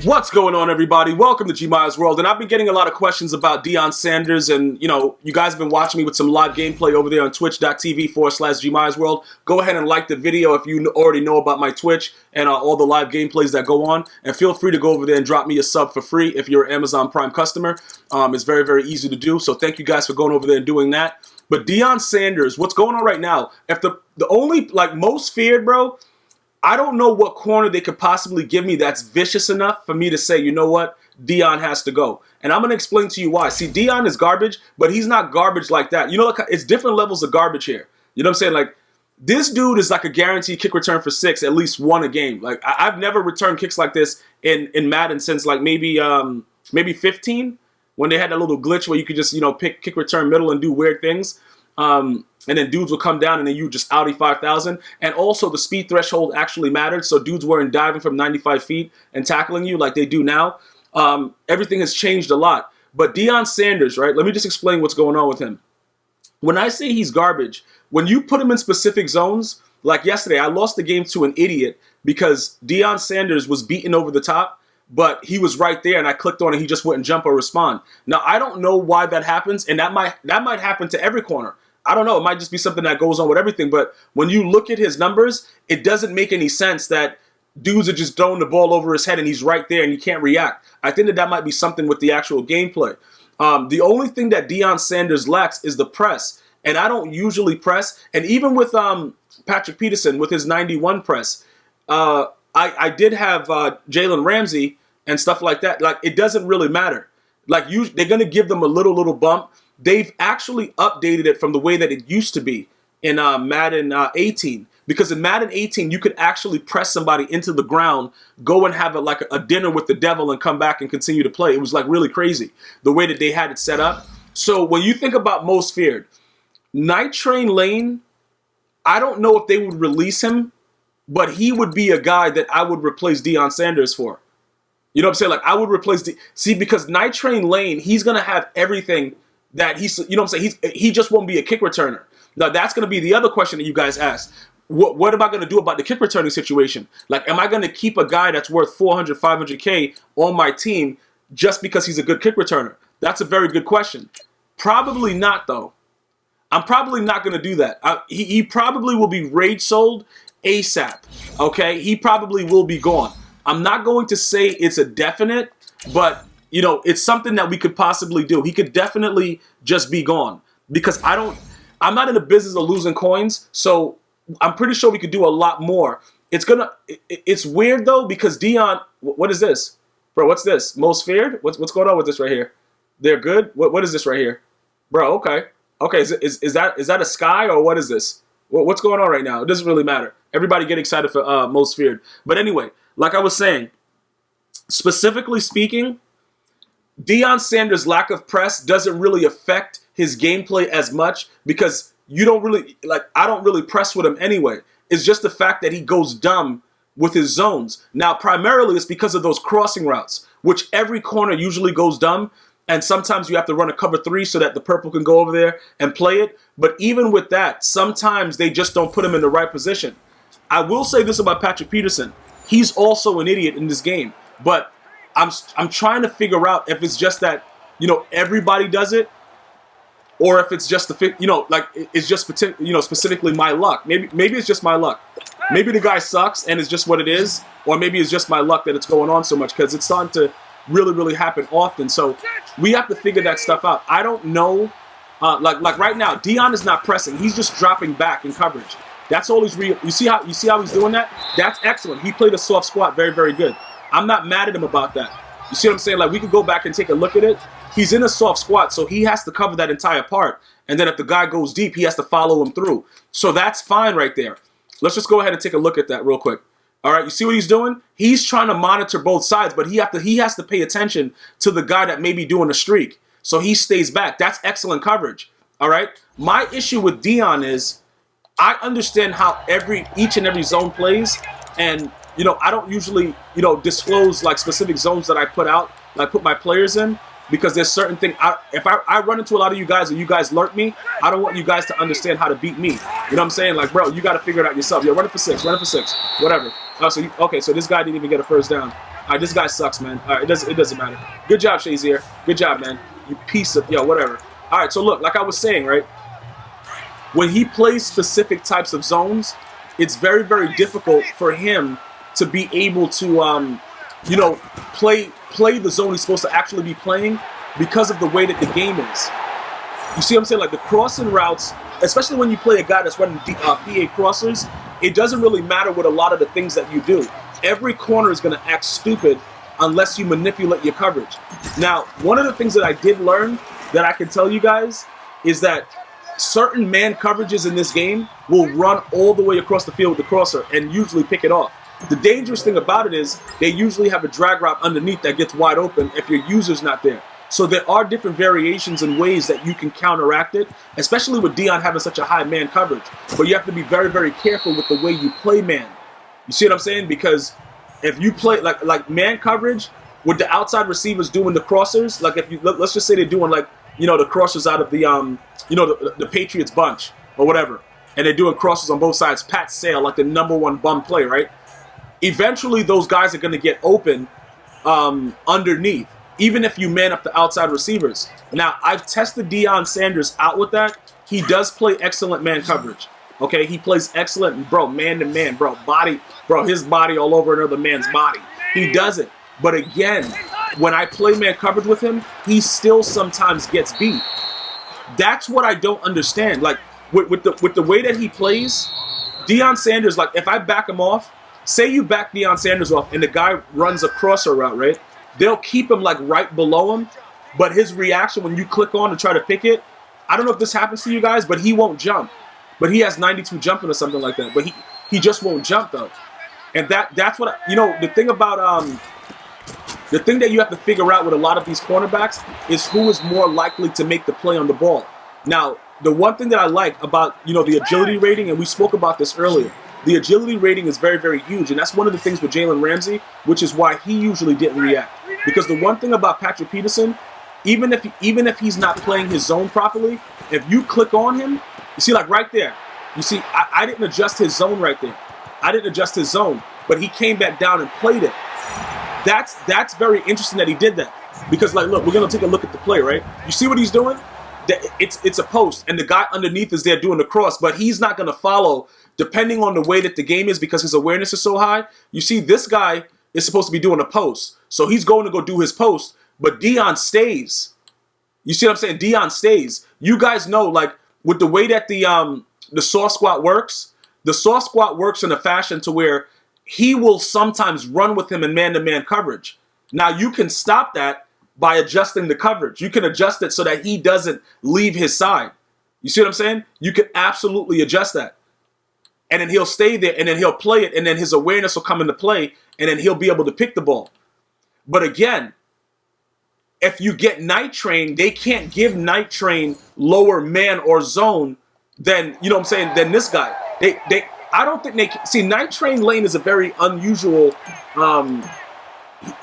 What's going on, everybody? Welcome to GmiasWorld, and I've been getting a lot of questions about Deion Sanders, and you guys have been watching me with some live gameplay over there on twitch.tv/GmiasWorld. Go ahead and like the video if you already know about my Twitch and all the live gameplays that go on, and feel free to go over there and drop me a sub for free if you're an Amazon Prime customer. It's very, very easy to do, so thank you guys for going over there and doing that. But Deion Sanders, what's going on right now? If the only, most feared, bro, I don't know what corner they could possibly give me that's vicious enough for me to say, you know what, Deion has to go. And I'm going to explain to you why. See, Deion is garbage, but he's not garbage like that. It's different levels of garbage here. You know what I'm saying? Like, this dude is like a guaranteed kick return for 6, at least one a game. Like, I've never returned kicks like this in Madden since like maybe 15, when they had that little glitch where you could just, pick kick return middle and do weird things. And then dudes would come down and then you just outie 5,000. And also the speed threshold actually mattered. So dudes weren't diving from 95 feet and tackling you like they do now. Everything has changed a lot. But Deion Sanders, right? Let me just explain what's going on with him. When I say he's garbage, when you put him in specific zones, like yesterday, I lost the game to an idiot because Deion Sanders was beaten over the top, but he was right there and I clicked on it, he just wouldn't jump or respond. Now, I don't know why that happens, and that might happen to every corner. I don't know. It might just be something that goes on with everything. But when you look at his numbers, it doesn't make any sense that dudes are just throwing the ball over his head and he's right there and you can't react. I think that might be something with the actual gameplay. The only thing that Deion Sanders lacks is the press. And I don't usually press. And even with Patrick Peterson, with his 91 press, I did have Jalen Ramsey and stuff like that. Like, it doesn't really matter. Like, they're going to give them a little bump. They've actually updated it from the way that it used to be in Madden 18. Because in Madden 18, you could actually press somebody into the ground, go and have a dinner with the devil and come back and continue to play. It was like really crazy, the way that they had it set up. So when you think about most feared, Night Train Lane, I don't know if they would release him, but he would be a guy that I would replace Deion Sanders for. You know what I'm saying? Like, I would replace because Night Train Lane, he's going to have everything that he's, you know what I'm saying? He just won't be a kick returner. Now, that's going to be the other question that you guys asked. What am I going to do about the kick returning situation? Like, am I going to keep a guy that's worth 400, 500K on my team just because he's a good kick returner? That's a very good question. Probably not, though. I'm probably not going to do that. He probably will be rage sold ASAP, okay? He probably will be gone. I'm not going to say it's a definite, but it's something that we could possibly do. He could definitely just be gone because I'm not in the business of losing coins, so I'm pretty sure we could do a lot more. It's weird though because Deion, what is this, bro? What's this? Most feared? What's going on with this right here? They're good. What is this right here, bro? Okay. Is that a sky or what is this? What's going on right now? It doesn't really matter. Everybody get excited for most feared. But anyway, like I was saying, specifically speaking, Deion Sanders' lack of press doesn't really affect his gameplay as much because I don't really press with him anyway. It's just the fact that he goes dumb with his zones. Now, primarily it's because of those crossing routes, which every corner usually goes dumb. And sometimes you have to run a cover 3 so that the purple can go over there and play it. But even with that, sometimes they just don't put him in the right position. I will say this about Patrick Peterson. He's also an idiot in this game. But I'm trying to figure out if it's just that, everybody does it, or if it's just it's just specifically my luck. Maybe it's just my luck. Maybe the guy sucks and it's just what it is, or maybe it's just my luck that it's going on so much because it's starting to really, really happen often. So we have to figure that stuff out. I don't know. Like right now, Deion is not pressing. He's just dropping back in coverage. That's all he's real. You see how he's doing that? That's excellent. He played a soft squat very, very good. I'm not mad at him about that. You see what I'm saying? Like, we could go back and take a look at it. He's in a soft squat, so he has to cover that entire part. And then if the guy goes deep, he has to follow him through. So that's fine right there. Let's just go ahead and take a look at that real quick. All right, you see what he's doing? He's trying to monitor both sides, but he has to pay attention to the guy that may be doing a streak. So he stays back. That's excellent coverage. All right? My issue with Deion is I understand how each and every zone plays, and I don't usually, disclose like specific zones that I put out, like put my players in, because there's certain things. If I run into a lot of you guys and you guys lurk me, I don't want you guys to understand how to beat me. You know what I'm saying? Like, bro, you got to figure it out yourself. Yo, run it for six, whatever. Oh, so this guy didn't even get a first down. All right, this guy sucks, man. All right, it doesn't matter. Good job, Shazier. Good job, man. You piece of, whatever. All right, so look, like I was saying, right? When he plays specific types of zones, it's very, very difficult for him to be able to, play the zone he's supposed to actually be playing because of the way that the game is. You see what I'm saying? Like the crossing routes, especially when you play a guy that's running PA crossers, it doesn't really matter what a lot of the things that you do. Every corner is going to act stupid unless you manipulate your coverage. Now, one of the things that I did learn that I can tell you guys is that certain man coverages in this game will run all the way across the field with the crosser and usually pick it off. The dangerous thing about it is they usually have a drag route underneath that gets wide open if your user's not there. So there are different variations and ways that you can counteract it, especially with Deion having such a high man coverage. But you have to be very, very careful with the way you play man. You see what I'm saying? Because if you play like man coverage with the outside receivers doing the crossers, like if you let's just say they're doing like the crossers out of the the Patriots bunch or whatever, and they're doing crosses on both sides. Pat Sale, like the #1 bum play, right? Eventually, those guys are going to get open underneath, even if you man up the outside receivers. Now, I've tested Deion Sanders out with that. He does play excellent man coverage. Okay, he plays excellent, bro, man to man, bro, his body all over another man's body. He does it. But again, when I play man coverage with him, he still sometimes gets beat. That's what I don't understand. Like with the way that he plays, Deion Sanders, like if I back him off, say you back Deion Sanders off and the guy runs a crosser route, right? They'll keep him like right below him, but his reaction when you click on to try to pick it, I don't know if this happens to you guys, but he won't jump. But he has 92 jumping or something like that. But he just won't jump though. And that's what the thing about the thing that you have to figure out with a lot of these cornerbacks is who is more likely to make the play on the ball. Now, the one thing that I like about the agility rating, and we spoke about this earlier, the agility rating is very, very huge, and that's one of the things with Jalen Ramsey, which is why he usually didn't react. Because the one thing about Patrick Peterson, even if he's not playing his zone properly, if you click on him, you see like right there, you see I didn't adjust his zone right there. I didn't adjust his zone, but he came back down and played it. That's very interesting that he did that. Because like, look, we're gonna take a look at the play, right? You see what he's doing? It's a post, and the guy underneath is there doing the cross, but he's not gonna follow depending on the way that the game is because his awareness is so high. You see, this guy is supposed to be doing a post, so he's going to go do his post, but Deion stays. You see what I'm saying? Deion stays. You guys know, like with the way that the soft squat works, the soft squat works in a fashion to where he will sometimes run with him in man-to-man coverage. Now, you can stop that by adjusting the coverage. You can adjust it so that he doesn't leave his side. You see what I'm saying? You can absolutely adjust that. And then he'll stay there, and then he'll play it, and then his awareness will come into play, and then he'll be able to pick the ball. But again, if you get Night Train, they can't give Night Train lower man or zone than, than this guy. I don't think they can. See, Night Train Lane is a very unusual,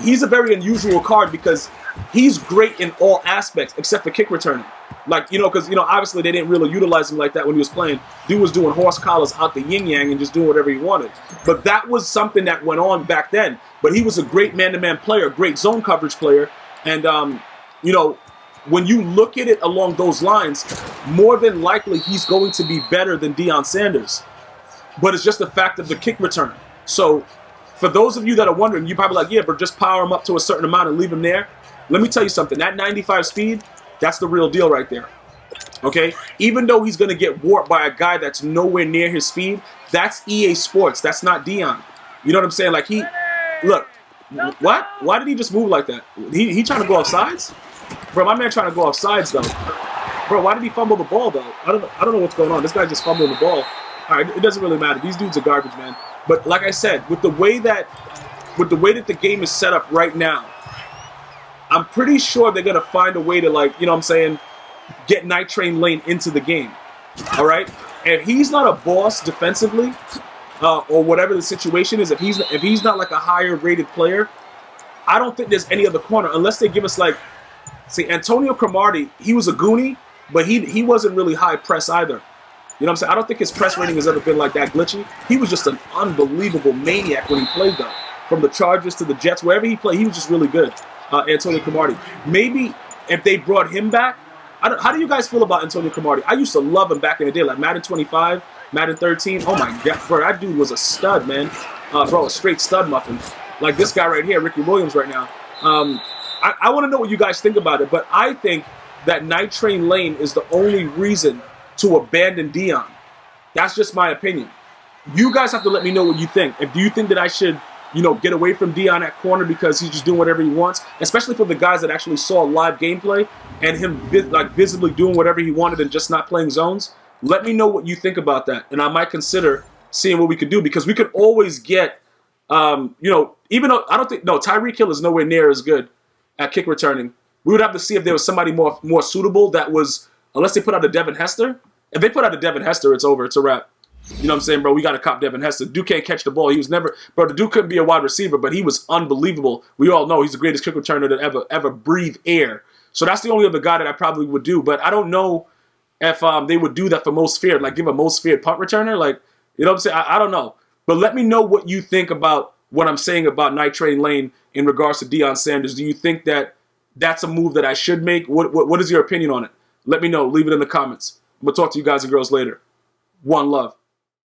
he's a very unusual card because he's great in all aspects except for kick returning. Like, because, obviously they didn't really utilize him like that when he was playing. Dude was doing horse collars out the yin-yang and just doing whatever he wanted. But that was something that went on back then. But he was a great man-to-man player, great zone coverage player. And, when you look at it along those lines, more than likely he's going to be better than Deion Sanders. But it's just the fact of the kick return. So for those of you that are wondering, you're probably like, yeah, but just power him up to a certain amount and leave him there. Let me tell you something. That 95 speed, that's the real deal right there. Okay? Even though he's going to get warped by a guy that's nowhere near his speed, that's EA Sports. That's not Deion. You know what I'm saying? Like look, what? Why did he just move like that? He trying to go off sides? Bro, my man trying to go off sides though. Bro, why did he fumble the ball though? I don't know what's going on. This guy just fumbled the ball. All right, it doesn't really matter. These dudes are garbage, man. But like I said, with the way that the game is set up right now, I'm pretty sure they're gonna find a way to get Night Train Lane into the game. All right, if he's not a boss defensively, or whatever the situation is, if he's not like a higher rated player, I don't think there's any other corner unless they give us Antonio Cromartie. He was a goonie, but he wasn't really high press either. You know what I'm saying? I don't think his press rating has ever been like that glitchy. He was just an unbelievable maniac when he played, though. from the Chargers to the Jets, wherever he played, he was just really good. Antonio Cromartie. Maybe if they brought him back, how do you guys feel about Antonio Cromartie? I used to love him back in the day, like Madden 25, Madden 13. Oh my God, bro, that dude was a stud, man. Bro, a straight stud muffin. Like this guy right here, Ricky Williams right now. I want to know what you guys think about it, but I think that Night Train Lane is the only reason to abandon Deion. That's just my opinion. You guys have to let me know what you think. Do you think that I should, get away from Deion at corner because he's just doing whatever he wants, especially for the guys that actually saw live gameplay and him visibly doing whatever he wanted and just not playing zones? Let me know what you think about that, and I might consider seeing what we could do, because we could always get, even though I don't think, Tyreek Hill is nowhere near as good at kick returning. We would have to see if there was somebody more suitable that was, unless they put out a Devin Hester. If they put out a Devin Hester, it's over. It's a wrap. You know what I'm saying, bro? We got to cop Devin Hester. Dude can't catch the ball. He was never, bro, the dude couldn't be a wide receiver, but he was unbelievable. We all know he's the greatest kick returner that ever breathed air. So that's the only other guy that I probably would do. But I don't know if they would do that for most feared, like give a most feared punt returner. Like, you know what I'm saying? I don't know. But let me know what you think about what I'm saying about Night Train Lane in regards to Deion Sanders. Do you think that that's a move that I should make? What is your opinion on it? Let me know. Leave it in the comments. I'm going to talk to you guys and girls later. One love.